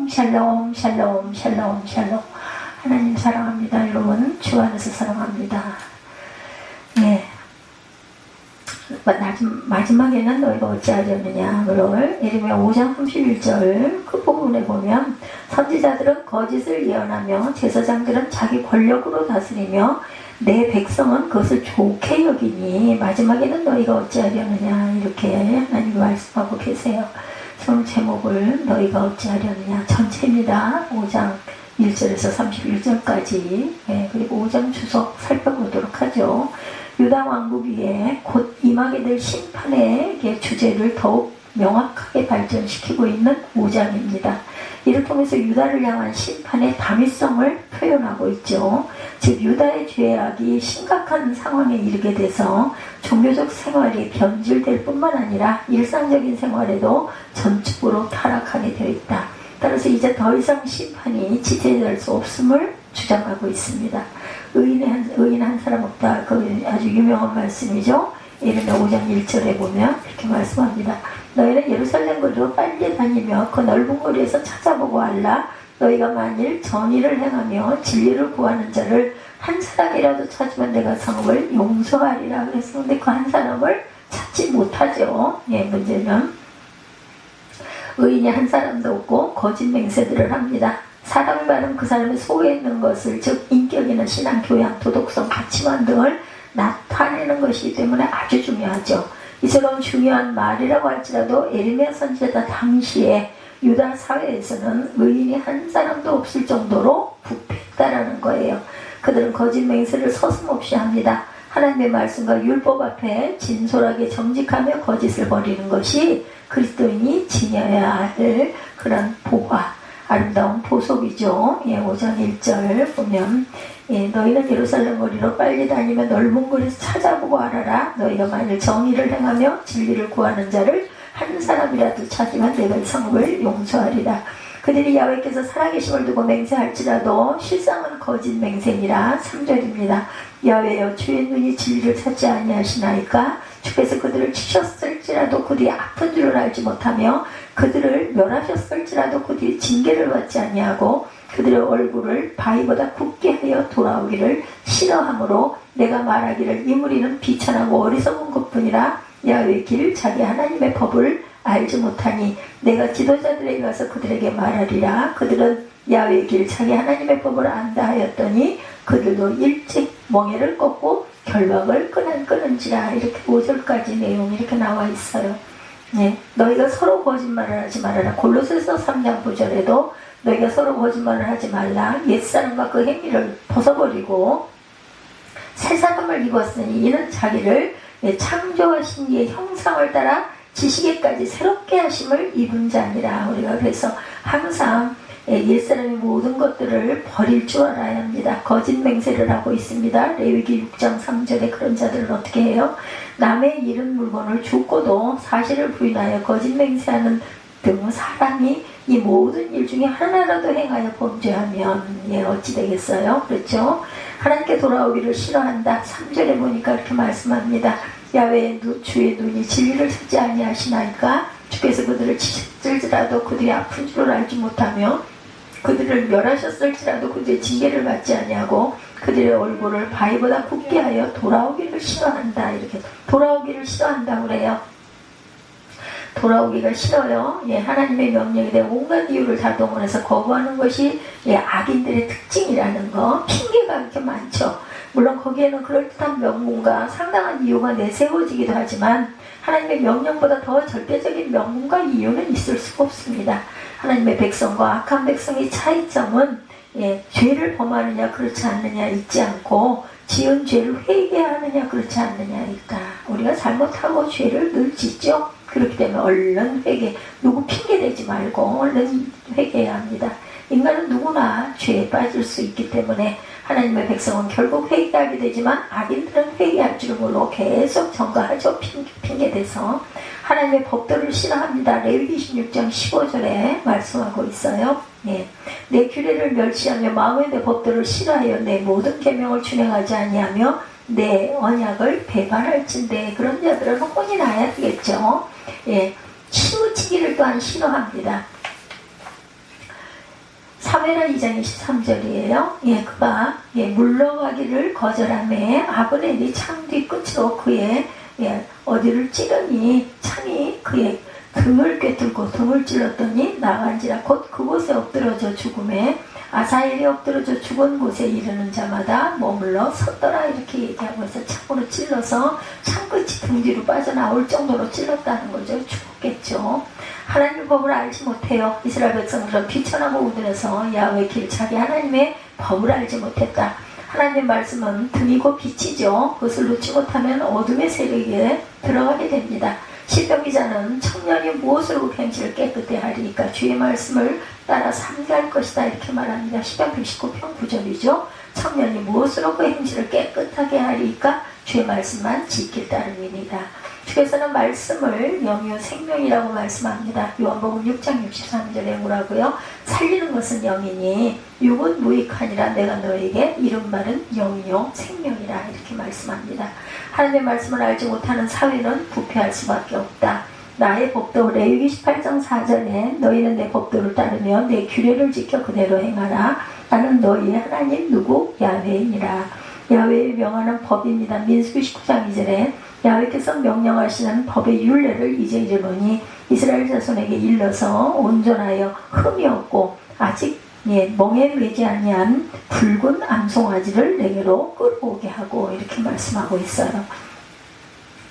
샬롬 샬롬 샬롬 샬롬 샬롬. 하나님 사랑합니다. 여러분 주 안에서 사랑합니다. 네. 마지막에는 너희가 어찌하려느냐. 그걸 예레미야 5장 31절 그 부분에 보면 선지자들은 거짓을 예언하며 제사장들은 자기 권력으로 다스리며 내 백성은 그것을 좋게 여기니 마지막에는 너희가 어찌하려느냐 이렇게 하나님이 말씀하고 계세요. 오늘 제목을 너희가 어찌하려느냐 전체입니다. 5장 1절에서 31절까지. 그리고 5장 주석 살펴보도록 하죠. 유다 왕국 위에 곧 임하게 될 심판의 주제를 더욱 명확하게 발전시키고 있는 5장입니다. 이를 통해서 유다를 향한 심판의 담위성을 표현하고 있죠. 즉 유다의 죄악이 심각한 상황에 이르게 돼서 종교적 생활이 변질될 뿐만 아니라 일상적인 생활에도 전적으로 타락하게 되어 있다. 따라서 이제 더 이상 심판이 지체될 수 없음을 주장하고 있습니다. 의인 한 사람 없다. 그 아주 유명한 말씀이죠. 예레미야 5장 1절에 보면 이렇게 말씀합니다. 너희는 예루살렘 거리로 빨리 다니며 그 넓은 거리에서 찾아보고 알라. 너희가 만일 정의를 행하며 진리를 구하는 자를 한 사람이라도 찾으면 내가 성읍을 용서하리라 그랬었는데 그 한 사람을 찾지 못하죠. 문제는 의인이 한 사람도 없고 거짓 맹세들을 합니다. 사람이 말하면 그 사람의 속에 있는 것을 즉 인격이나 신앙, 교양, 도덕성, 가치관 등을 나타내는 것이기 때문에 아주 중요하죠. 이처럼 중요한 말이라고 할지라도 예레미야 선지자 당시에 유다 사회에서는 의인이 한 사람도 없을 정도로 부패했다라는 거예요. 그들은 거짓 맹세를 서슴없이 합니다. 하나님의 말씀과 율법 앞에 진솔하게 정직하며 거짓을 버리는 것이 그리스도인이 지녀야 할 그런 보화, 아름다운 보석이죠. 5장 1절 보면 너희는 예루살렘 거리로 빨리 다니며 넓은 거리에서 찾아보고 알아라. 너희가 만일 정의를 행하며 진리를 구하는 자를 한 사람이라도 찾으면 내가 이 성읍을 용서하리라. 그들이 야훼께서 살아계심을 두고 맹세할지라도 실상은 거짓 맹세니라. 3절입니다. 야훼여 주의 눈이 진리를 찾지 아니하시나이까. 주께서 그들을 치셨을지라도 그들이 아픈 줄을 알지 못하며 그들을 멸하셨을지라도 그들이 징계를 받지 아니하고 그들의 얼굴을 바위보다 굳게 하여 돌아오기를 싫어하므로 내가 말하기를 이 무리는 비천하고 어리석은 것뿐이라. 야훼의 길 자기 하나님의 법을 알지 못하니 내가 지도자들에게 가서 그들에게 말하리라. 그들은 야훼의 길 자기 하나님의 법을 안다 하였더니 그들도 일찍 멍에를 꺾고 결박을 끊은지라. 이렇게 5절까지 내용이 이렇게 나와 있어요. 너희가 서로 거짓말을 하지 말아라. 골로새서 3장 9절에도 너희가 서로 거짓말을 하지 말라. 옛사람과 그 행위를 벗어버리고 새 사람을 입었으니 이는 자기를 창조하신 이의 형상을 따라 지식에까지 새롭게 하심을 입은 자니라. 우리가 그래서 항상 옛사람의 모든 것들을 버릴 줄 알아야 합니다. 거짓 맹세를 하고 있습니다. 레위기 6장 3절에 그런 자들은 어떻게 해요? 남의 잃은 물건을 줍고도 사실을 부인하여 거짓 맹세하는 등 사람이 이 모든 일 중에 하나라도 행하여 범죄하면 어찌 되겠어요? 그렇죠? 하나님께 돌아오기를 싫어한다. 3절에 보니까 이렇게 말씀합니다. 야훼의 주의 눈이 진리를 찾지 아니하시나이까. 주께서 그들을 치실지라도 그들이 아픈 줄을 알지 못하며 그들을 멸하셨을지라도 그들의 징계를 받지 아니하고 그들의 얼굴을 바위보다 굳게 하여 돌아오기를 싫어한다. 이렇게 돌아오기를 싫어한다 그래요. 돌아오기가 싫어요. 하나님의 명령에 대해 온갖 이유를 다 동원해서 거부하는 것이 악인들의 특징이라는 거. 핑계가 이렇게 많죠. 물론 거기에는 그럴듯한 명분과 상당한 이유가 내세워지기도 하지만 하나님의 명령보다 더 절대적인 명분과 이유는 있을 수가 없습니다. 하나님의 백성과 악한 백성의 차이점은 죄를 범하느냐 그렇지 않느냐 있지 않고 지은 죄를 회개하느냐 그렇지 않느냐니까. 우리가 잘못하고 죄를 늘 짓죠. 그렇기 때문에 얼른 회개, 누구 핑계대지 말고 얼른 회개해야 합니다. 인간은 누구나 죄에 빠질 수 있기 때문에 하나님의 백성은 결국 회개하게 되지만 악인들은 회개할 줄 모르고 계속 전가하죠. 핑계대서 하나님의 법도를 싫어합니다. 레위기 16장 15절에 말씀하고 있어요. 내 규례를 멸시하며 마음에 내 법도를 싫어하여 내 모든 계명을 준행하지 아니하며 내 언약을 배반할진대. 그런 자들은 혼이 나야 되겠죠. 치우치기를 또한 싫어합니다. 사무엘하 2장 23절이에요. 예, 그가 물러가기를 거절하며 아브넬이 창 뒤끝으로 그의 어디를 찌르니 창이 그의 등을 꿰뚫고 등을 찔렀더니 나간지라. 곧 그곳에 엎드러져 죽음에 아사엘이 엎드러져 죽은 곳에 이르는 자마다 머물러 섰더라. 이렇게 얘기하고 있어. 창으로 찔러서 창끝이 등 뒤로 빠져나올 정도로 찔렀다는 거죠. 죽었겠죠. 하나님의 법을 알지 못해요. 이스라엘 백성들은 비천하고 우둔해서 야훼의 길, 자기 하나님의 법을 알지 못했다. 하나님의 말씀은 등이고 빛이죠. 그것을 놓지 못하면 어둠의 세력에 들어가게 됩니다. 시편 기자는 청년이 무엇으로 그 행실을 깨끗게 하리니까 주의 말씀을 따라 삼가할 것이다. 이렇게 말합니다. 시편 119편 9절이죠. 청년이 무엇으로 그 행실을 깨끗하게 하리니까 주의 말씀만 지킬 따름입니다. 주께서는 말씀을 영이요 생명이라고 말씀합니다. 요한복음 6장 63절에 뭐라고요? 살리는 것은 영이니 육은 무익하니라. 내가 너에게 이른 말은 영이요 생명이라. 이렇게 말씀합니다. 하나님의 말씀을 알지 못하는 사회는 부패할 수밖에 없다. 나의 법도 레위기 18장 4절에 너희는 내 법도를 따르며 내 규례를 지켜 그대로 행하라. 나는 너희의 하나님 누구? 야훼이니라. 야훼의 명하는 법입니다. 민수기 19장 2절에 야훼께서 명령하시는 법의 율례를 이제 이르노니 이스라엘 자손에게 일러서 온전하여 흠이 없고 아직 멍에 매지 아니한 붉은 암송아지를 내게로 끌어오게 하고 이렇게 말씀하고 있어요.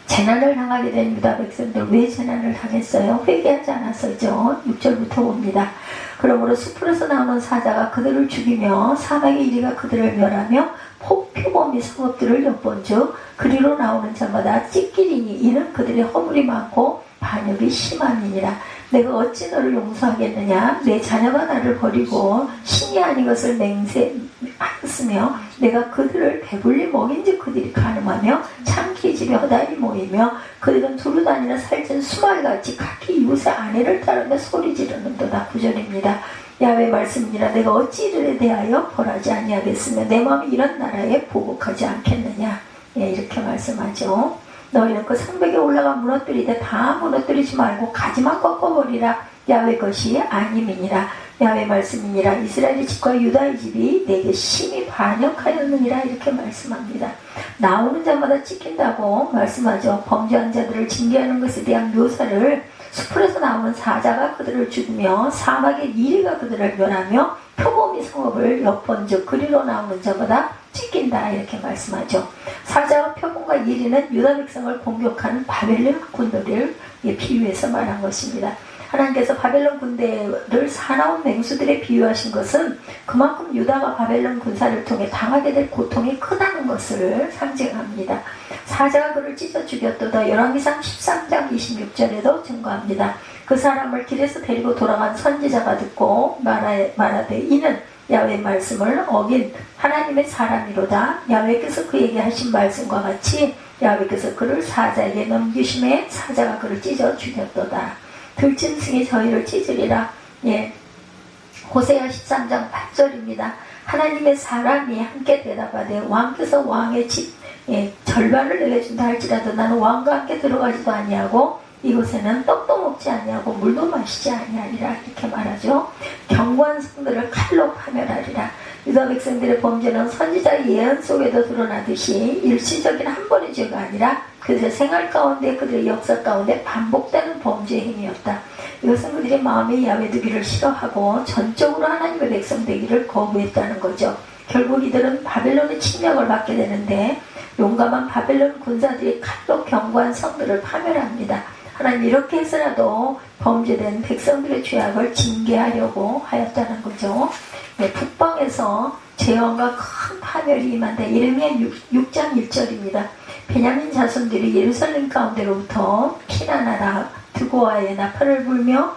재난을 당하게 된 유다 백성들 왜 재난을 당했어요? 회개하지 않았었죠. 6절부터 봅니다. 그러므로 숲으로서 나오는 사자가 그들을 죽이며 사막의 이리가 그들을 멸하며 표범이 성읍들을 엿본즉 그리로 나오는 자마다 찢기리니 이는 그들의 허물이 많고 반역이 심함이니라. 내가 어찌 너를 용서하겠느냐? 내 자녀가 나를 버리고 신이 아닌 것을 맹세하였으며 내가 그들을 배불리 먹인즉 그들이 간음하며 창기 집에 허다히 모이며 그들은 두루 다니는 살찐 수말같이 각기 이웃의 아내를 따르며 소리 지르는도다. 9절입니다. 야훼의 말씀이니라. 내가 어찌 이들에 대하여 벌하지 아니하겠으며 내 마음이 이런 나라에 보복하지 않겠느냐. 이렇게 말씀하죠. 너희는 그 성벽에 올라가 무너뜨리되 다 무너뜨리지 말고 가지만 꺾어버리라. 야훼 것이 아님이니라. 야훼 말씀이니라. 이스라엘의 집과 유다의 집이 내게 심히 반역하였느니라. 이렇게 말씀합니다. 나오는 자마다 찢긴다고 말씀하죠. 범죄한 자들을 징계하는 것에 대한 묘사를 숲에서 나오는 사자가 그들을 죽이며 사막의 이리가 그들을 멸하며 표범이 성읍을 엿본즉 그리로 나오는 자마다 찢긴다. 이렇게 말씀하죠. 사자와 표범과 이리는 유다 백성을 공격하는 바벨론 군대를 비유해서 말한 것입니다. 하나님께서 바벨론 군대를 사나운 맹수들에 비유하신 것은 그만큼 유다가 바벨론 군사를 통해 당하게 될 고통이 크다는 것을 상징합니다. 사자가 그를 찢어 죽였도다. 열왕기상 13장 26절에도 증거합니다. 그 사람을 길에서 데리고 돌아간 선지자가 듣고 말하되 이는 야훼의 말씀을 어긴 하나님의 사람이로다. 야훼께서 그에게 하신 말씀과 같이 야훼께서 그를 사자에게 넘기심에 사자가 그를 찢어 죽였도다. 들짐승이 저희를 찢으리라. 호세아 13장 8절입니다. 하나님의 사람이 함께 대답하되 왕께서 왕의 집 절반을 내게 준다 할지라도 나는 왕과 함께 들어가지도 아니하고 이곳에는 떡도 먹지 아니하고 물도 마시지 아니하리라. 이렇게 말하죠. 견고한 성들을 칼로 파멸하리라. 유다 백성들의 범죄는 선지자의 예언 속에도 드러나듯이 일시적인 한 번의 죄가 아니라 그들의 생활 가운데 그들의 역사 가운데 반복되는 범죄 행위였다. 이것은 그들의 마음에 야훼 두기를 싫어하고 전적으로 하나님의 백성 되기를 거부했다는 거죠. 결국 이들은 바벨론의 침략을 받게 되는데 용감한 바벨론 군사들이 칼로 견고한 성들을 파멸합니다. 하나님 이렇게 해서라도 범죄된 백성들의 죄악을 징계하려고 하였다는 거죠. 북방에서 재앙과 큰 파멸이 임한다. 이르미야 6장 1절입니다. 베냐민 자손들이 예루살렘 가운데로부터 피난하라. 드고아에 나팔을 불며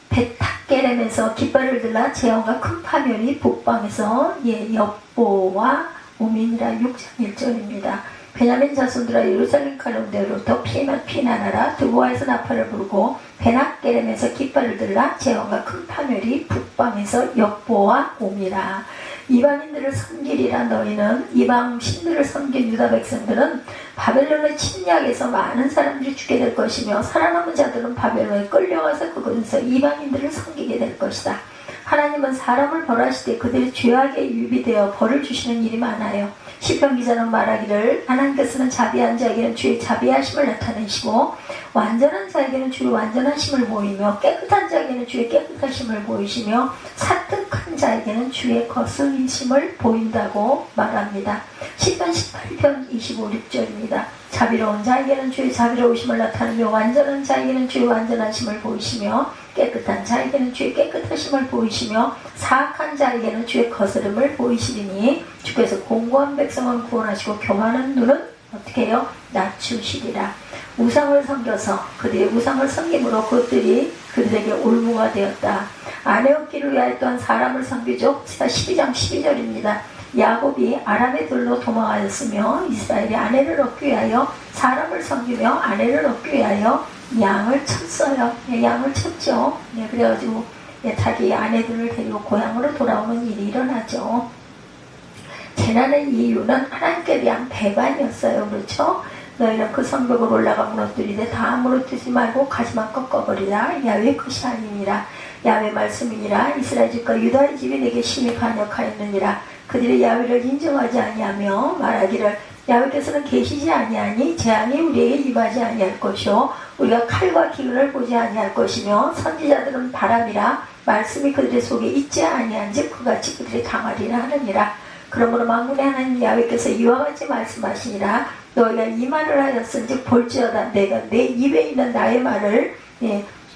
벳탁게렘에서 깃발을 들라. 재앙과 큰 파멸이 북방에서 엽보와 우민이라. 6장 1절입니다. 베냐민 자손들아 예루살렘 가운데로부터 피난하라. 드고아에서 나팔을 불고 벳탁게렘에서 깃발을 들라. 재앙과 큰 파멸이 북방에서 엽보와 옴이라. 이방인들을 섬기리라. 너희는 이방 신들을 섬긴 유다 백성들은 바벨론의 침략에서 많은 사람들이 죽게 될 것이며 살아남은 자들은 바벨론에 끌려가서 그곳에서 이방인들을 섬기게 될 것이다. 하나님은 사람을 벌하실 때 그들이 죄악에 유비되어 벌을 주시는 일이 많아요. 시편 기자는 말하기를 하나님께서는 자비한 자에게는 주의 자비하심을 나타내시고 완전한 자에게는 주의 완전하심을 보이며 깨끗한 자에게는 주의 깨끗하심을 보이시며 사특한 자에게는 주의 거스리심을 보인다고 말합니다. 시편 18편 25, 6절입니다. 자비로운 자에게는 주의 자비로우심을 나타내며 완전한 자에게는 주의 완전하심을 보이시며 깨끗한 자에게는 주의 깨끗하심을 보이시며 사악한 자에게는 주의 거스름을 보이시리니 주께서 공고한 백성은 구원하시고 교만한 눈은 어떻게 해요? 낮추시리라. 우상을 섬겨서 그들의 우상을 섬김으로 그것들이 그들에게 올무가 되었다. 아내 얻기를 위하여 또한 사람을 섬기죠. 12장 12절입니다. 야곱이 아람의 들로 도망하였으며 이스라엘이 아내를 얻기 위하여 사람을 섬기며 아내를 얻기 위하여 양을 쳤어요. 양을 쳤죠. 그래가지고 자기 아내들을 데리고 고향으로 돌아오는 일이 일어나죠. 재난의 이유는 하나님께 대한 배반이었어요. 그렇죠? 너희는 그 성벽을 올라가 무너뜨리되 다 무너뜨리지 말고 가지만 꺾어버리라. 야훼의 것이 아니니라. 야훼 말씀이니라. 이스라엘 집과 유다의 집이 내게 심히 반역하였느니라. 그들이 야훼를 인정하지 아니하며 말하기를 야훼께서는 계시지 아니하니 재앙이 우리에게 임하지 아니할 것이요 우리가 칼과 기근을 보지 아니할 것이며 선지자들은 바람이라 말씀이 그들의 속에 있지 아니한즉 그같이 그들이 당하리라 하느니라. 그러므로 만군의 하나님 야훼께서 이와 같이 말씀하시니라. 너희가 이 말을 하였은즉 볼지어다 내가 내 입에 있는 나의 말을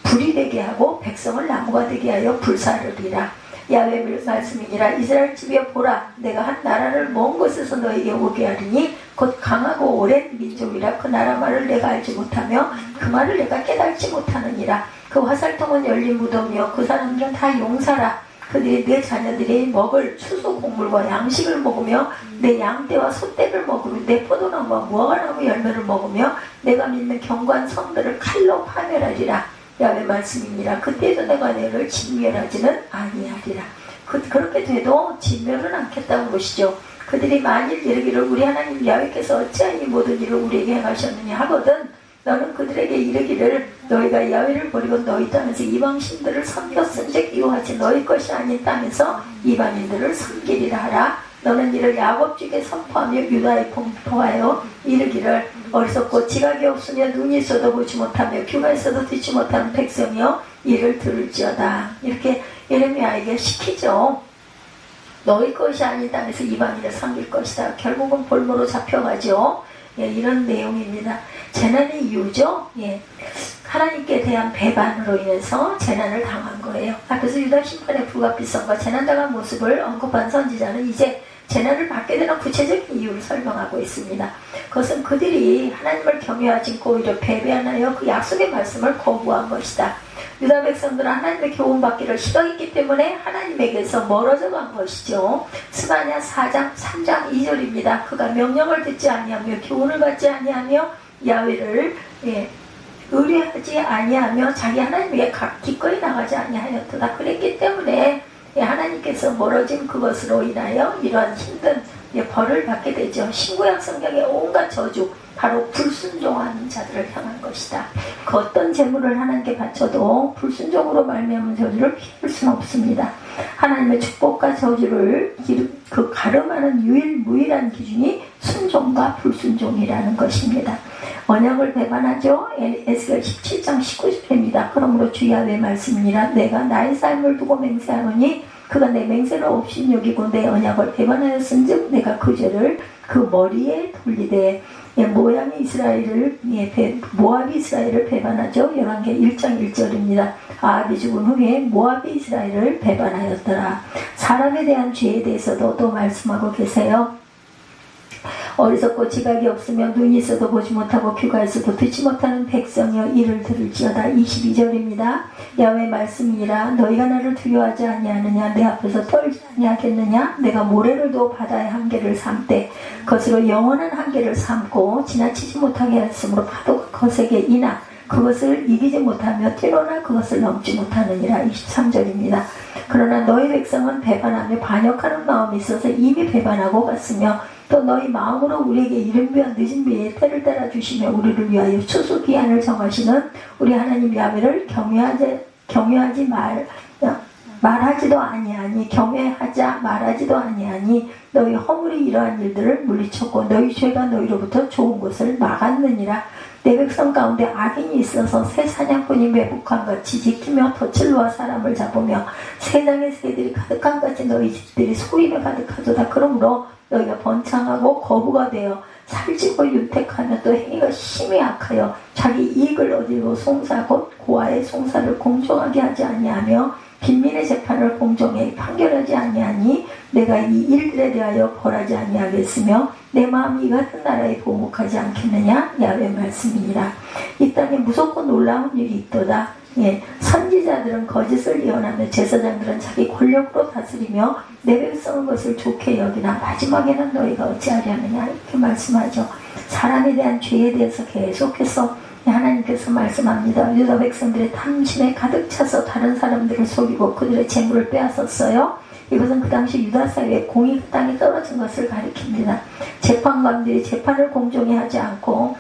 불이 되게 하고 백성을 나무가 되게 하여 불사르리라. 야훼의 말씀이니라. 이스라엘 집에 보라 내가 한 나라를 먼 곳에서 너에게 오게 하리니 곧 강하고 오랜 민족이라. 그 나라 말을 내가 알지 못하며 그 말을 내가 깨달지 못하느니라. 그 화살통은 열린 무덤이요 그 사람들은 다 용사라. 그들이 내 자녀들이 먹을 추수 곡물과 양식을 먹으며 내 양떼와 소떼를 먹으며 내 포도나무와 무화과나무 열매를 먹으며 내가 믿는 견고한 성들을 칼로 파멸하리라. 야훼 말씀이니라. 그때도 내가 너를 진멸하지는 아니하리라. 그렇게 돼도 진멸은 않겠다고 그러시죠. 그들이 만일 이르기를 우리 하나님 야훼께서 어찌하여 이 모든 일을 우리에게 행하셨느냐 하거든 너는 그들에게 이르기를 너희가 야훼를 버리고 너희 땅에서 이방신들을 섬겼은즉 이와같이 너희 것이 아닌 땅에서 이방인들을 섬기리라 하라. 너는 이를 야곱 집에 선포하며 유다에 공포하여 이르기를 어리석고 지각이 없으며 눈이 있어도 보지 못하며 귀가 있어도 듣지 못하는 백성이여 이를 들을지어다. 이렇게 예레미야에게 시키죠. 너희 것이 아닌 땅에서 이방인을 섬길 것이다. 결국은 볼모로 잡혀가죠. 이런 내용입니다. 재난의 이유죠. 하나님께 대한 배반으로 인해서 재난을 당한 거예요. 앞에서 유다 심판의 불가피성과 재난당한 모습을 언급한 선지자는 이제 재난을 받게 되는 구체적인 이유를 설명하고 있습니다. 그것은 그들이 하나님을 경외하지 않고 오히려 배반하여 그 약속의 말씀을 거부한 것이다. 유다 백성들은 하나님의 교훈받기를 싫어했기 때문에 하나님에게서 멀어져 간 것이죠. 스가랴 4장 3장 2절입니다. 그가 명령을 듣지 아니하며 교훈을 받지 아니하며 야훼를 의뢰하지 아니하며 자기 하나님에게 기꺼이 나가지 아니하였도다. 그랬기 때문에 하나님께서 멀어진 그것으로 인하여 이러한 힘든 벌을 받게 되죠. 신구약 성경의 온갖 저주 바로 불순종하는 자들을 향한 것이다. 그 어떤 재물을 하나님께 바쳐도 불순종으로 말미암은 저주를 피할 수는 없습니다. 하나님의 축복과 저주를 그 가름하는 유일무이한 기준이 순종과 불순종이라는 것입니다. 언약을 배반하죠. 에스겔 17장 19절입니다. 그러므로 주 야훼의 말씀이니라. 내가 나의 삶을 두고 맹세하노니 그가 내 맹세를 없이 여기고 내 언약을 배반하였은즉 내가 그 죄를 그 머리에 돌리되 모압이 이스라엘을 배반하죠. 열왕기 1장 1절입니다. 아합이 죽은 후에 모압이 이스라엘을 배반하였더라. 사람에 대한 죄에 대해서도 또 말씀하고 계세요. 어리석고 지각이 없으며 눈이 있어도 보지 못하고 귀가 있어도 듣지 못하는 백성이여 이를 들을지어다. 22절입니다. 야훼의 말씀이니라. 너희가 나를 두려워하지 아니하느냐 내 앞에서 떨지 아니하겠느냐. 내가 모래를 두어 바다의 한계를 삼되 그것으로 영원한 한계를 삼고 지나치지 못하게 하였으므로 파도가 거세게 이나 그것을 이기지 못하며 뛰노나 그것을 넘지 못하느니라. 23절입니다. 그러나 너희 백성은 배반하며 반역하는 마음이 있어서 이미 배반하고 갔으며 또 너희 마음으로 우리에게 이른 비와 늦은 비에 때를 따라 주시며 우리를 위하여 추수 기한을 정하시는 우리 하나님 야훼를 경외하지 말하지도 아니하니 경외하자 말하지도 아니하니 너희 허물이 이러한 일들을 물리쳤고 너희 죄가 너희로부터 좋은 것을 막았느니라. 내 백성 가운데 악인이 있어서 새 사냥꾼이 매복한 같이 지키며 덫을 놓아 사람을 잡으며 세상의 새들이 가득한 같이 너희 집들이 소임에 가득하도다. 그러므로 너희가 번창하고 거부가 되어 살찌고 윤택하며 또 행위가 심히 악하여 자기 이익을 얻으려고 송사 곧 고아의 송사를 공정하게 하지 아니하며 빈민의 재판을 공정히 판결하지 아니하니 내가 이 일들에 대하여 벌하지 아니하겠으며 내 마음이 이 같은 나라에 보복하지 않겠느냐. 야훼의 말씀이니라. 이 땅에 무섭고 놀라운 일이 있도다. 예, 선지자들은 거짓을 예언하며 제사장들은 자기 권력으로 다스리며 내 백성은 것을 좋게 여기나 마지막에는 너희가 어찌하려느냐. 이렇게 말씀하죠. 사람에 대한 죄에 대해서 계속해서 하나님께서 말씀합니다. 유다 백성들의 탐심에 가득 차서 다른 사람들을 속이고 그들의 재물을 빼앗았어요. 이것은 그 당시 유다 사회에 공의 그 땅에 떨어진 것을 가리킵니다. 재판관들이 재판을 공정히 하지 않고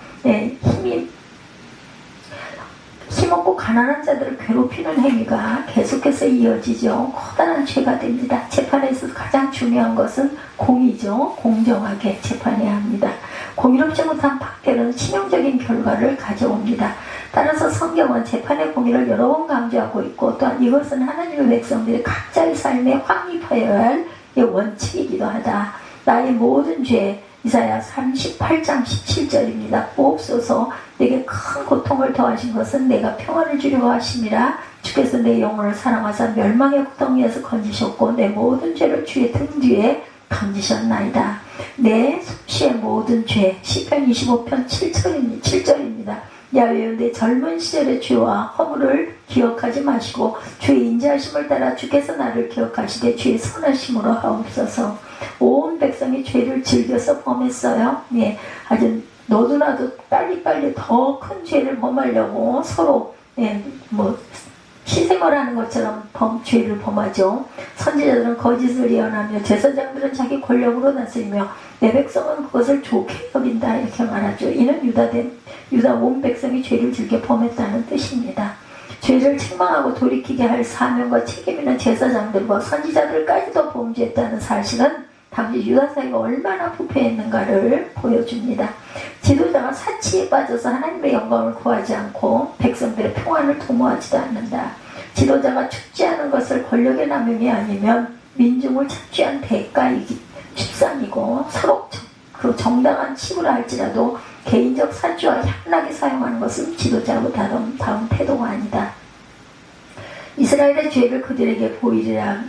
힘없고 가난한 자들을 괴롭히는 행위가 계속해서 이어지죠. 커다란 죄가 됩니다. 재판에 있어서 가장 중요한 것은 공의죠. 공정하게 재판해야 합니다. 공의롭지 못한 판결은 치명적인 결과를 가져옵니다. 따라서 성경은 재판의 공의를 여러 번 강조하고 있고 또한 이것은 하나님의 백성들이 각자의 삶에 확립하여야 할 원칙이기도 하다. 나의 모든 죄, 이사야 38장 17절입니다. 보옵소서 내게 큰 고통을 더하신 것은 내가 평안을 주려고 하심이라. 주께서 내 영혼을 사랑하사 멸망의 구덩이에서 건지셨고 내 모든 죄를 주의 등 뒤에 던지셨나이다. 내 솜씨의 모든 죄. 시편 25편 7절입니다. 야훼여 내 젊은 시절의 죄와 허물을 기억하지 마시고 주의 인자하심을 따라 주께서 나를 기억하시되 주의 선하심으로 하옵소서. 온 백성이 죄를 즐겨서 범했어요. 예, 아주 너도 나도 빨리빨리 더 큰 죄를 범하려고 서로 희생을 하는 것처럼 죄를 범하죠. 선지자들은 거짓을 예언하며 제사장들은 자기 권력으로 다스리며 내 백성은 그것을 좋게 여긴다. 이렇게 말하죠. 이는 유다 온 백성이 죄를 즐겨 범했다는 뜻입니다. 죄를 책망하고 돌이키게 할 사명과 책임 있는 제사장들과 선지자들까지도 범죄했다는 사실은 당시 유다 사회가 얼마나 부패했는가를 보여줍니다. 지도자가 사치에 빠져서 하나님의 영광을 구하지 않고 백성들의 평안을 도모하지도 않는다. 지도자가 축지하는 것을 권력의 남용이 아니면 민중을 착취한 대가이기 십상이고 서로 그 정당한 치부라 할지라도 개인적 사주와 향락에 사용하는 것은 지도자하고 다른 태도가 아니다. 이스라엘의 죄를 그들에게 보이리라.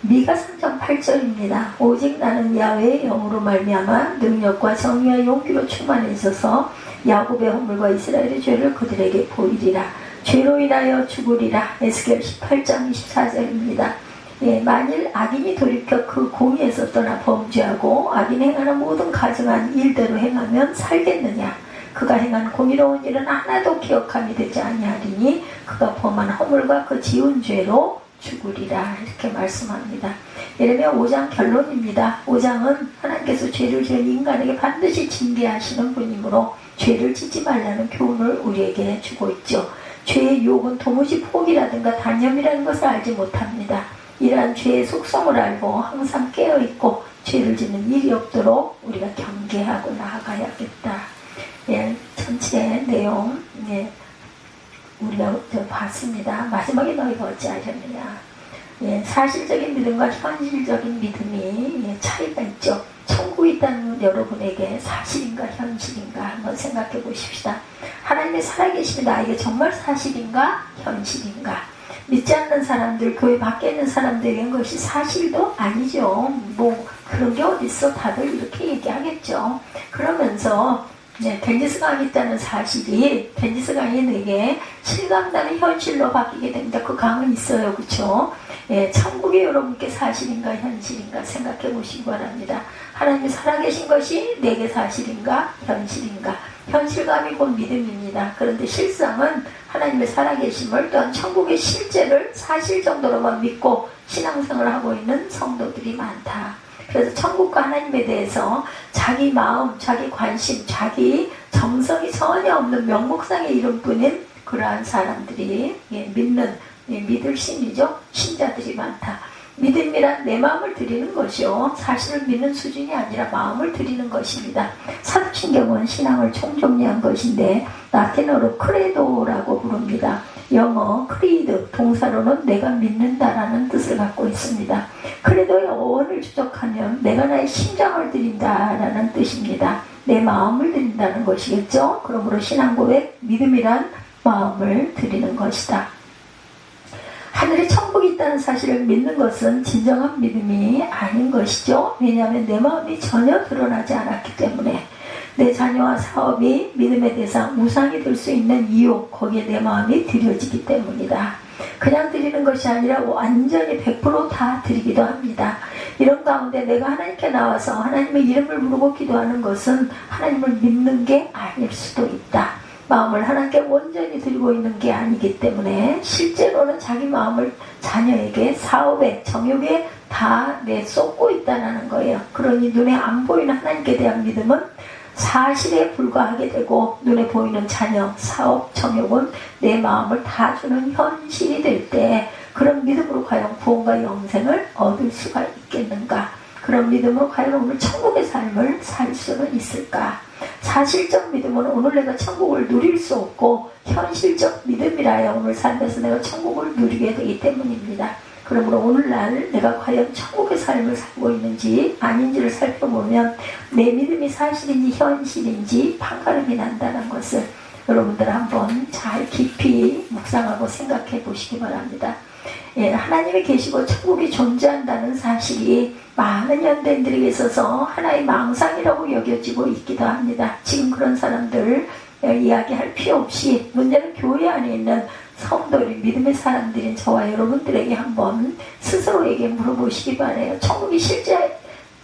미가 3장 8절입니다. 오직 나는 야훼의 영으로 말미암아 능력과 정의와 용기로 충만해 있어서 야곱의 허물과 이스라엘의 죄를 그들에게 보이리라. 죄로 인하여 죽으리라. 에스겔 18장 24절입니다. 예, 만일 악인이 돌이켜 그 공의에서 떠나 범죄하고 악인이 행하는 모든 가증한 일대로 행하면 살겠느냐. 그가 행한 공의로운 일은 하나도 기억함이 되지 아니하리니 그가 범한 허물과 그 지은 죄로 죽으리라. 이렇게 말씀합니다. 예레미야 5장 결론입니다. 5장은 하나님께서 죄를 지은 인간에게 반드시 징계하시는 분이므로 죄를 짓지 말라는 교훈을 우리에게 주고 있죠. 죄의 유혹은 도무지 포기라든가 단념이라는 것을 알지 못합니다. 이러한 죄의 속성을 알고 항상 깨어있고 죄를 짓는 일이 없도록 우리가 경계하고 나아가야겠다. 예, 전체 내용 우리가 봤습니다. 마지막에 너희가 어찌하셨느냐. 예, 사실적인 믿음과 현실적인 믿음이 차이가 있죠. 천국이 있다는 여러분에게 사실인가 현실인가 한번 생각해 보십시다. 하나님의 살아계심이 나에게 정말 사실인가 현실인가. 믿지 않는 사람들, 교회 밖에 있는 사람들에게는 그것이 사실도 아니죠. 그런 게 어딨어. 다들 이렇게 얘기하겠죠. 그러면서 덴지스 강이 있다는 사실이 덴지스 강이 내게 실감나는 현실로 바뀌게 됩니다. 그 강은 있어요. 그렇죠? 예, 천국이 여러분께 사실인가 현실인가 생각해 보시기 바랍니다. 하나님이 살아계신 것이 내게 사실인가 현실인가. 현실감이 곧 믿음입니다. 그런데 실상은 하나님의 살아계심을 또한 천국의 실제를 사실 정도로만 믿고 신앙생활을 하고 있는 성도들이 많다. 그래서 천국과 하나님에 대해서 자기 마음, 자기 관심, 자기 정성이 전혀 없는 명목상의 이름뿐인 그러한 사람들이 믿을 신이죠. 신자들이 많다. 믿음이란 내 마음을 드리는 것이요, 사실을 믿는 수준이 아니라 마음을 드리는 것입니다. 사도신경은 신앙을 총정리한 것인데 라틴어로 크레도라고 부릅니다. 영어 크리드 동사로는 내가 믿는다라는 뜻을 갖고 있습니다. 크레도의 어원을 추적하면 내가 나의 심장을 드린다라는 뜻입니다. 내 마음을 드린다는 것이겠죠. 그러므로 신앙 고백, 믿음이란 마음을 드리는 것이다. 하늘에 천국이 있다는 사실을 믿는 것은 진정한 믿음이 아닌 것이죠. 왜냐하면 내 마음이 전혀 드러나지 않았기 때문에. 내 자녀와 사업이 믿음의 대상, 우상이 될 수 있는 이유, 거기에 내 마음이 드려지기 때문이다. 그냥 드리는 것이 아니라 완전히 100% 다 드리기도 합니다. 이런 가운데 내가 하나님께 나와서 하나님의 이름을 부르고 기도하는 것은 하나님을 믿는 게 아닐 수도 있다. 마음을 하나님께 온전히 드리고 있는 게 아니기 때문에 실제로는 자기 마음을 자녀에게, 사업에, 정욕에 다 쏟고 있다는 거예요. 그러니 눈에 안 보이는 하나님께 대한 믿음은 사실에 불과하게 되고, 눈에 보이는 자녀, 사업, 정욕은 내 마음을 다 주는 현실이 될 때 그런 믿음으로 과연 구원과 영생을 얻을 수가 있겠는가? 그런 믿음으로 과연 오늘 천국의 삶을 살 수는 있을까? 사실적 믿음은 오늘 내가 천국을 누릴 수 없고, 현실적 믿음이라야 오늘 삶에서 내가 천국을 누리게 되기 때문입니다. 그러므로 오늘날 내가 과연 천국의 삶을 살고 있는지 아닌지를 살펴보면 내 믿음이 사실인지 현실인지 판가름이 난다는 것을 여러분들 한번 잘 깊이 묵상하고 생각해 보시기 바랍니다. 하나님이 계시고 천국이 존재한다는 사실이 많은 현대인들에게 있어서 하나의 망상이라고 여겨지고 있기도 합니다. 지금 그런 사람들 이야기할 필요 없이 문제는 교회 안에 있는 성도들, 믿음의 사람들인 저와 여러분들에게 한번 스스로에게 물어보시기 바라요. 천국이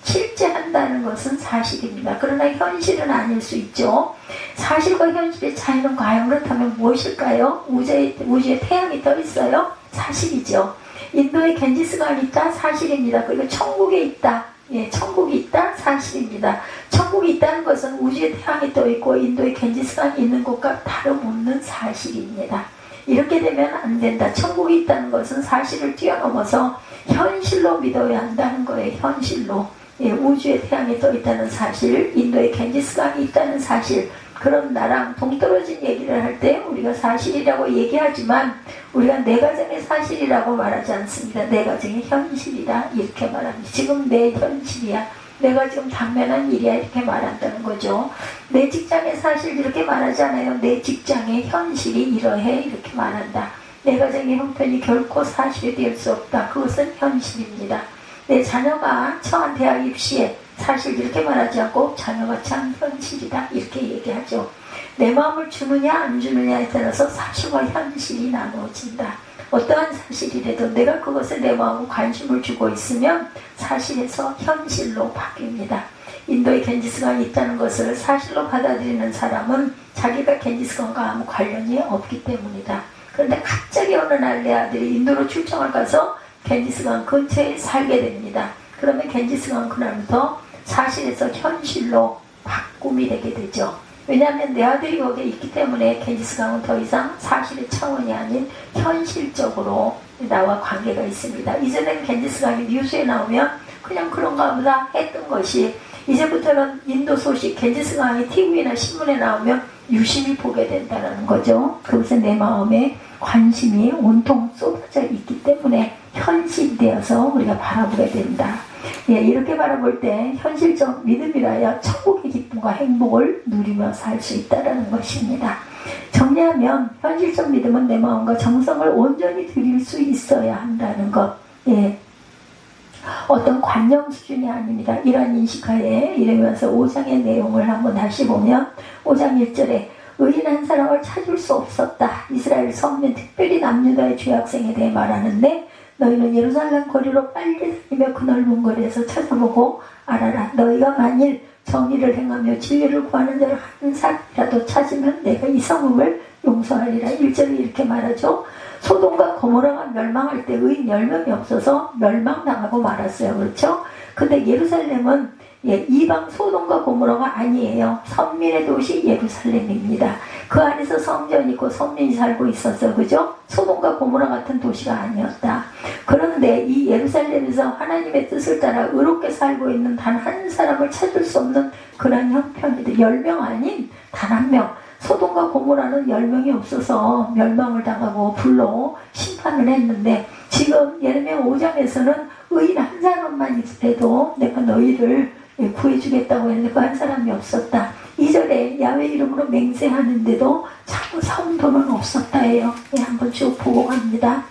실제한다는 것은 사실입니다. 그러나 현실은 아닐 수 있죠. 사실과 현실의 차이는 과연 그렇다면 무엇일까요? 우주에 태양이 떠 있어요? 사실이죠. 인도에 겐지스강이 있다? 사실입니다. 그리고 천국에 있다? 천국이 있다? 사실입니다. 천국이 있다는 것은 우주에 태양이 떠 있고 인도에 겐지스강이 있는 것과 다름없는 사실입니다. 이렇게 되면 안 된다. 천국이 있다는 것은 사실을 뛰어넘어서 현실로 믿어야 한다는 거예요. 현실로. 우주에 태양이 떠 있다는 사실, 인도에 겐지스강이 있다는 사실, 그런 나랑 동떨어진 얘기를 할 때 우리가 사실이라고 얘기하지만 우리가 내 가정의 사실이라고 말하지 않습니다. 내 가정의 현실이다 이렇게 말합니다. 지금 내 현실이야. 내가 지금 당면한 일이야 이렇게 말한다는 거죠. 내 직장의 사실 이렇게 말하지 않아요. 내 직장의 현실이 이러해 이렇게 말한다. 내 가정의 형편이 결코 사실이 될 수 없다. 그것은 현실입니다. 내 자녀가 처한 대학 입시에 사실 이렇게 말하지 않고 자녀가 참 현실이다 이렇게 얘기하죠. 내 마음을 주느냐 안 주느냐에 따라서 사실과 현실이 나누어진다. 어떠한 사실이라도 내가 그것에 내 마음을 관심을 주고 있으면 사실에서 현실로 바뀝니다. 인도에 겐지스강이 있다는 것을 사실로 받아들이는 사람은 자기가 겐지스강과 아무 관련이 없기 때문이다. 그런데 갑자기 어느 날 내 아들이 인도로 출장을 가서 겐지스강 근처에 살게 됩니다. 그러면 겐지스강 그날부터 사실에서 현실로 바꿈이 되게 되죠. 왜냐하면 내 아들이 거기에 있기 때문에 겐지스강은 더 이상 사실의 차원이 아닌 현실적으로 나와 관계가 있습니다. 이전엔 겐지스강이 뉴스에 나오면 그냥 그런가 보다 했던 것이 이제부터는 인도 소식, 겐지스강이 TV나 신문에 나오면 유심히 보게 된다는 거죠. 그것은 내 마음에 관심이 온통 쏟아져 있기 때문에 현실이 되어서 우리가 바라보게 된다. 이렇게 바라볼 때 현실적 믿음이라야 천국의 기쁨과 행복을 누리며 살 수 있다는 것입니다. 정리하면 현실적 믿음은 내 마음과 정성을 온전히 드릴 수 있어야 한다는 것. 어떤 관념 수준이 아닙니다. 이러한 인식하에 이러면서 5장의 내용을 한번 다시 보면 5장 1절에 의인 한 사람을 찾을 수 없었다. 이스라엘 성민 특별히 남유다의 죄학생에 대해 말하는데 너희는 예루살렘 거리로 빨리 다니며 그 넓은 거리에서 찾아보고 알아라. 너희가 만일 정의를 행하며 진리를 구하는 자를 한 사람이라도 찾으면 내가 이 성읍을 용서하리라. 1절에 이렇게 말하죠. 소돔과 고모라가 멸망할 때 의인 10명이 없어서 멸망당하고 말았어요. 그렇죠? 근데 예루살렘은 이방 소돔과 고모라가 아니에요. 선민의 도시 예루살렘입니다. 그 안에서 성전이 있고 선민이 살고 있었어요. 그죠? 소돔과 고모라 같은 도시가 아니었다. 그런데 이 예루살렘에서 하나님의 뜻을 따라 의롭게 살고 있는 단 한 사람을 찾을 수 없는 그런 형편이다. 10명 아닌 단 1명. 소돔과 고모라는 10명이 없어서 멸망을 당하고 불로 심판을 했는데, 지금 예레미야 5장에서는 의인 한 사람만 있어도 내가 너희를 구해주겠다고 했는데 그 한 사람이 없었다. 2절에 야훼 이름으로 맹세하는데도 자꾸 성도는 없었다 해요. 한번 쭉 보고 갑니다.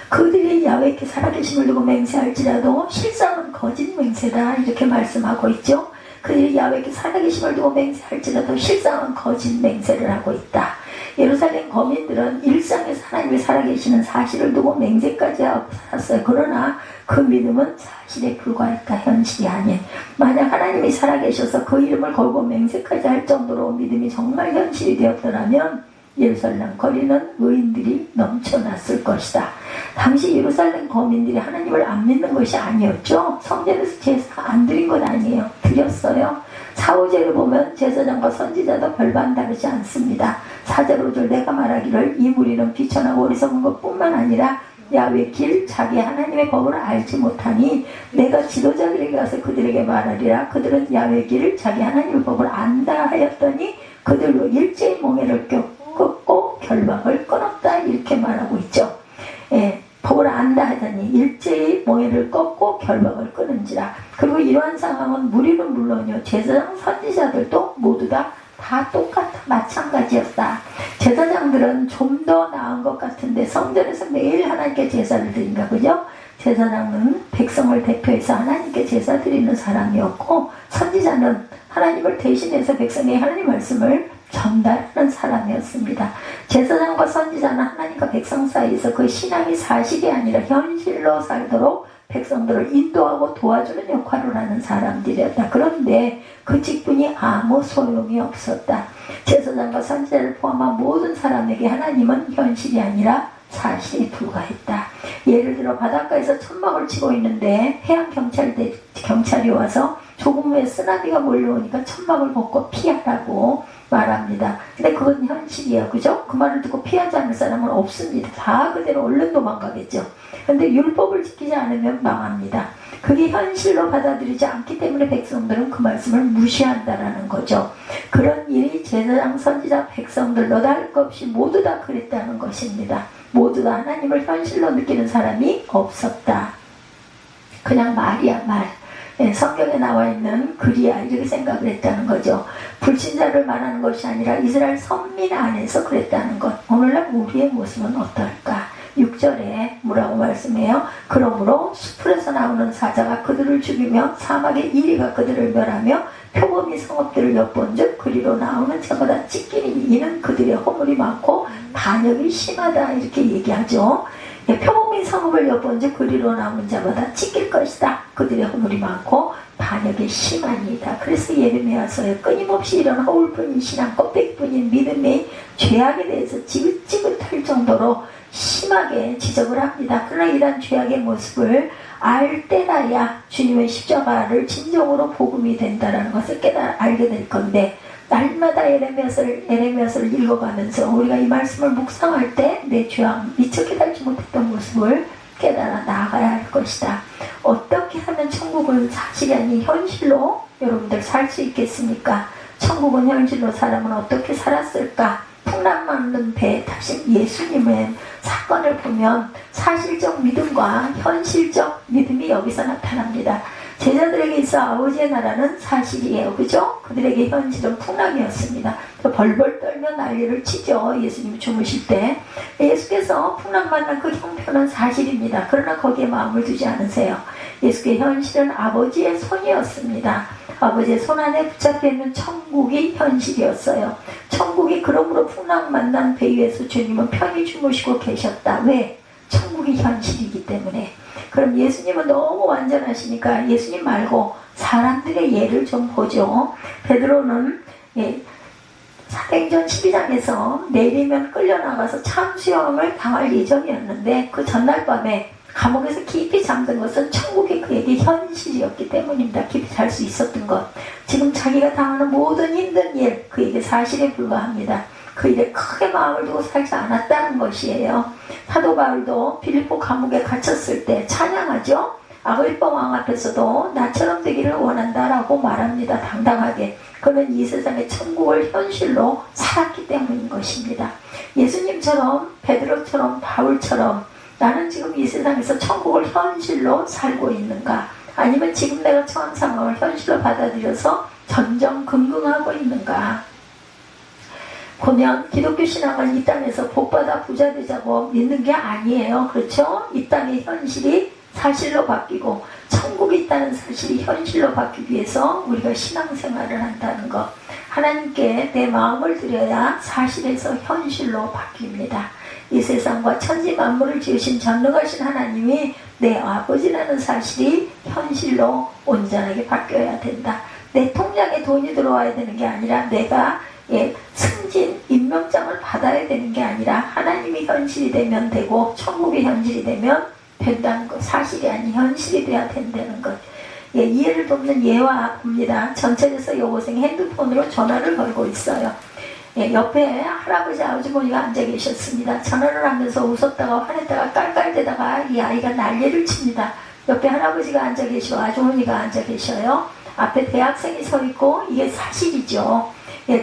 그들이 야훼께 살아계심을 두고 맹세할지라도 실상은 거짓 맹세다, 이렇게 말씀하고 있죠. 그들이 야훼께 살아계심을 두고 맹세할지라도 실상은 거짓 맹세를 하고 있다. 예루살렘 거민들은 일상에서 하나님이 살아계시는 사실을 두고 맹세까지 하고 살았어요. 그러나 그 믿음은 사실에 불과했다, 현실이 아닌. 만약 하나님이 살아계셔서 그 이름을 걸고 맹세까지 할 정도로 믿음이 정말 현실이 되었더라면 예루살렘 거리는 의인들이 넘쳐났을 것이다. 당시 예루살렘 거민들이 하나님을 안 믿는 것이 아니었죠. 성전에서 제사 안 드린 건 아니에요. 드렸어요. 4, 5절을 보면 제사장과 선지자도 별반 다르지 않습니다. 4절 5절 내가 말하기를 이 무리는 비천하고 어리석은 것뿐만 아니라 야훼 길 자기 하나님의 법을 알지 못하니 내가 지도자들에게 가서 그들에게 말하리라. 그들은 야훼 길 자기 하나님의 법을 안다 하였더니 그들로 일제히 몽에를 끊고 결박을 끊었다, 이렇게 말하고 있죠. 법을 안다 하더니 일제히 몽에를 꺾고 결박을 끊은지라. 그리고 이러한 상황은 무리는 물론이요 제사장 선지자들도 모두 다 똑같아, 마찬가지였다. 제사장들은 좀 더 나은 것 같은데 성전에서 매일 하나님께 제사를 드린가, 그죠? 제사장은 백성을 대표해서 하나님께 제사 드리는 사람이었고, 선지자는 하나님을 대신해서 백성에게 하나님 말씀을 전달하는 사람이었습니다. 제사장과 선지자는 하나님과 백성 사이에서 그 신앙이 사실이 아니라 현실로 살도록 백성들을 인도하고 도와주는 역할을 하는 사람들이었다. 그런데 그 직분이 아무 소용이 없었다. 제사장과 선지자를 포함한 모든 사람에게 하나님은 현실이 아니라 사실이 불과했다. 예를 들어 바닷가에서 천막을 치고 있는데 해양 경찰이 와서 조금 후에 쓰나미가 몰려오니까 천막을 벗고 피하라고 말합니다. 근데 그건 현실이에요. 그죠? 그 말을 듣고 피하지 않을 사람은 없습니다. 다 그대로 얼른 도망가겠죠. 근데 율법을 지키지 않으면 망합니다. 그게 현실로 받아들이지 않기 때문에 백성들은 그 말씀을 무시한다라는 거죠. 그런 일이 제사장, 선지자, 백성들 너도 할 것 없이 모두 다 그랬다는 것입니다. 모두 다 하나님을 현실로 느끼는 사람이 없었다. 그냥 말이야, 말. 성경에 나와 있는 글이야, 이렇게 생각을 했다는 거죠. 불신자를 말하는 것이 아니라 이스라엘 선민 안에서 그랬다는 것. 오늘날 우리의 모습은 어떨까? 6절에 뭐라고 말씀해요? 그러므로 숲에서 나오는 사자가 그들을 죽이며 사막의 이리가 그들을 멸하며 표범이 성읍들을 엿본즉 그리로 나오는 자마다 찢기니 이는 그들의 허물이 많고 반역이 심하다, 이렇게 얘기하죠. 표범이 성읍을 엿본즉 그리로 나오는 자마다 찢길 것이다. 그들의 허물이 많고 반역이 심하니이다. 그래서 예레미야서에 끊임없이 이런 허울뿐인 신앙, 껍데기뿐인 믿음의 죄악에 대해서 지긋지긋할 정도로 심하게 지적을 합니다. 그러나 이런 죄악의 모습을 알 때라야 주님의 십자가를 진정으로 복음이 된다는 것을 알게 될 건데, 날마다 에레미야서를 읽어가면서 우리가 이 말씀을 묵상할 때 내 죄악, 미처 깨달지 못했던 모습을 깨달아 나아가야 할 것이다. 어떻게 하면 천국은 사실이 아닌 현실로 여러분들 살 수 있겠습니까? 천국은 현실로 사람은 어떻게 살았을까? 풍랑 맞는 배에 타신 예수님의 사건을 보면 사실적 믿음과 현실적 믿음이 여기서 나타납니다. 제자들에게 있어 아버지의 나라는 사실이에요. 그죠? 그들에게 현실은 풍랑이었습니다. 벌벌 떨며 난리를 치죠. 예수님이 주무실 때. 예수께서 풍랑 만난 그 형편은 사실입니다. 그러나 거기에 마음을 두지 않으세요. 예수의 현실은 아버지의 손이었습니다. 아버지의 손 안에 붙잡혀 있는 천국이 현실이었어요. 천국이 그러므로 풍랑 만난 배 위에서 주님은 편히 주무시고 계셨다. 왜? 천국이 현실이기 때문에. 그럼 예수님은 너무 완전하시니까 예수님 말고 사람들의 예를 좀 보죠. 베드로는 사도행전 12장에서 내리면 끌려나가서 참수형을 당할 예정이었는데 그 전날 밤에 감옥에서 깊이 잠든 것은 천국이 그에게 현실이었기 때문입니다. 깊이 잘 수 있었던 것. 지금 자기가 당하는 모든 힘든 일 그에게 사실에 불과합니다. 그 일에 크게 마음을 두고 살지 않았다는 것이에요. 사도 바울도 빌립보 감옥에 갇혔을 때 찬양하죠. 아그리빠 왕 앞에서도 나처럼 되기를 원한다라고 말합니다. 당당하게. 그는 이 세상의 천국을 현실로 살았기 때문인 것입니다. 예수님처럼 베드로처럼 바울처럼 나는 지금 이 세상에서 천국을 현실로 살고 있는가? 아니면 지금 내가 처한 상황을 현실로 받아들여서 전전긍긍하고 있는가? 보면 기독교 신앙은 이 땅에서 복받아 부자 되자고 믿는 게 아니에요. 그렇죠? 이 땅의 현실이 사실로 바뀌고 천국이 있다는 사실이 현실로 바뀌기 위해서 우리가 신앙생활을 한다는 것. 하나님께 내 마음을 드려야 사실에서 현실로 바뀝니다. 이 세상과 천지 만물을 지으신 전능하신 하나님이 내 아버지라는 사실이 현실로 온전하게 바뀌어야 된다. 내 통장에 돈이 들어와야 되는 게 아니라 내가 승진, 임명장을 받아야 되는 게 아니라 하나님이 현실이 되면 되고 천국이 현실이 되면 된다는 것. 사실이 아닌 현실이 돼야 된다는 것. 이해를 돕는 예와 봅니다. 전철에서 여고생이 핸드폰으로 전화를 걸고 있어요. 옆에 할아버지 아주머니가 앉아 계셨습니다. 전화를 하면서 웃었다가 화냈다가 깔깔대다가 이 아이가 난리를 칩니다. 옆에 할아버지가 앉아 계시고 아주머니가 앉아 계셔요. 앞에 대학생이 서 있고 이게 사실이죠.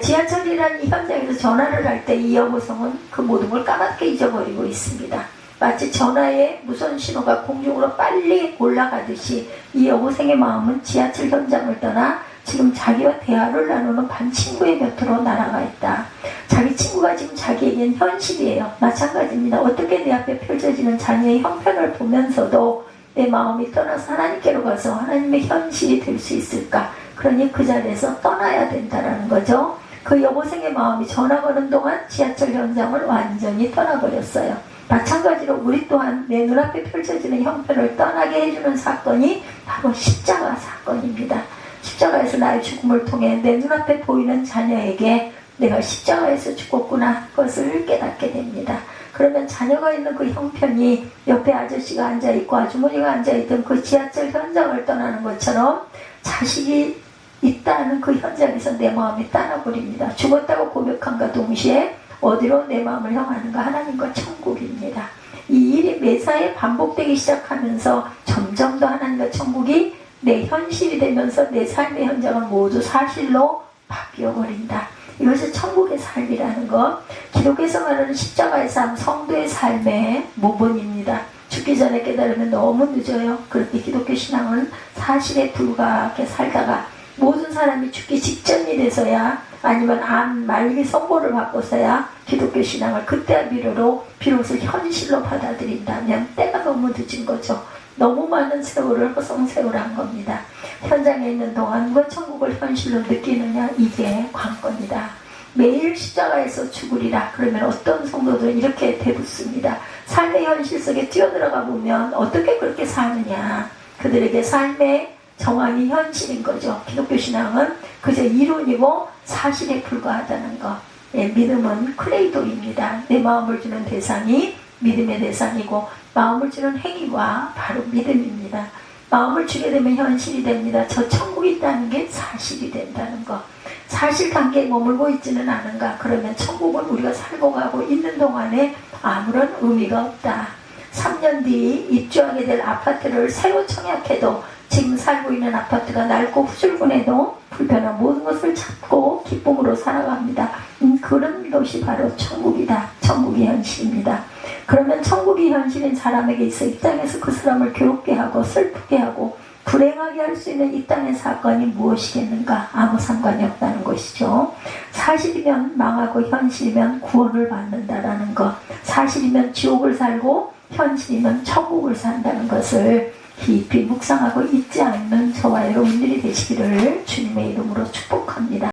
지하철이라는 이 현장에서 전화를 할 때 이 여고생은 그 모든 걸 까맣게 잊어버리고 있습니다. 마치 전화의 무선 신호가 공중으로 빨리 올라가듯이 이 여고생의 마음은 지하철 현장을 떠나 지금 자기와 대화를 나누는 반 친구의 곁으로 날아가 있다. 자기 친구가 지금 자기에겐 현실이에요. 마찬가지입니다. 어떻게 내 앞에 펼쳐지는 자녀의 형편을 보면서도 내 마음이 떠나서 하나님께로 가서 하나님의 현실이 될 수 있을까? 그러니 그 자리에서 떠나야 된다는 거죠. 그 여고생의 마음이 전화 거는 동안 지하철 현장을 완전히 떠나버렸어요. 마찬가지로 우리 또한 내 눈앞에 펼쳐지는 형편을 떠나게 해주는 사건이 바로 십자가 사건입니다. 십자가에서 나의 죽음을 통해 내 눈앞에 보이는 자녀에게 내가 십자가에서 죽었구나 그것을 깨닫게 됩니다. 그러면 자녀가 있는 그 형편이 옆에 아저씨가 앉아있고 아주머니가 앉아있던 그 지하철 현장을 떠나는 것처럼 자식이 있다는 그 현장에서 내 마음이 떠나버립니다. 죽었다고 고백한과 동시에 어디로 내 마음을 향하는가? 하나님과 천국입니다. 이 일이 매사에 반복되기 시작하면서 점점 더 하나님과 천국이 내 현실이 되면서 내 삶의 현장은 모두 사실로 바뀌어버린다. 이것이 천국의 삶이라는 것. 기독교에서 말하는 십자가의 삶, 성도의 삶의 모본입니다. 죽기 전에 깨달으면 너무 늦어요. 그렇게 기독교 신앙은 사실에 불과하게 살다가 모든 사람이 죽기 직전이 돼서야 아니면 암 말기 선고를 받고서야 기독교 신앙을 그때와 비로로 비로소 현실로 받아들인다면 때가 너무 늦은 거죠. 너무 많은 세월을 허송세월한 겁니다. 현장에 있는 동안 그 천국을 현실로 느끼느냐 이게 관건이다. 매일 십자가에서 죽으리라. 그러면 어떤 성도들은 이렇게 대붙습니다. 삶의 현실 속에 뛰어들어가 보면 어떻게 그렇게 사느냐. 그들에게 삶의 정황이 현실인 거죠. 기독교 신앙은 그저 이론이고 사실에 불과하다는 것. 믿음은 클레이도입니다. 내 마음을 주는 대상이 믿음의 대상이고 마음을 주는 행위가 바로 믿음입니다. 마음을 주게 되면 현실이 됩니다. 저 천국이 있다는 게 사실이 된다는 것. 사실 단계에 머물고 있지는 않은가? 그러면 천국은 우리가 살고 가고 있는 동안에 아무런 의미가 없다. 3년 뒤 입주하게 될 아파트를 새로 청약해도 지금 살고 있는 아파트가 낡고 후줄근해도 불편한 모든 것을 찾고 기쁨으로 살아갑니다. 그런 것이 바로 천국이다. 천국이 현실입니다. 그러면 천국이 현실인 사람에게 있어 이 땅에서 그 사람을 괴롭게 하고 슬프게 하고 불행하게 할 수 있는 이 땅의 사건이 무엇이겠는가? 아무 상관이 없다는 것이죠. 사실이면 망하고 현실이면 구원을 받는다라는 것. 사실이면 지옥을 살고 현실이면 천국을 산다는 것을 깊이 묵상하고 잊지 않는 저와 여러분들이 되시기를 주님의 이름으로 축복합니다.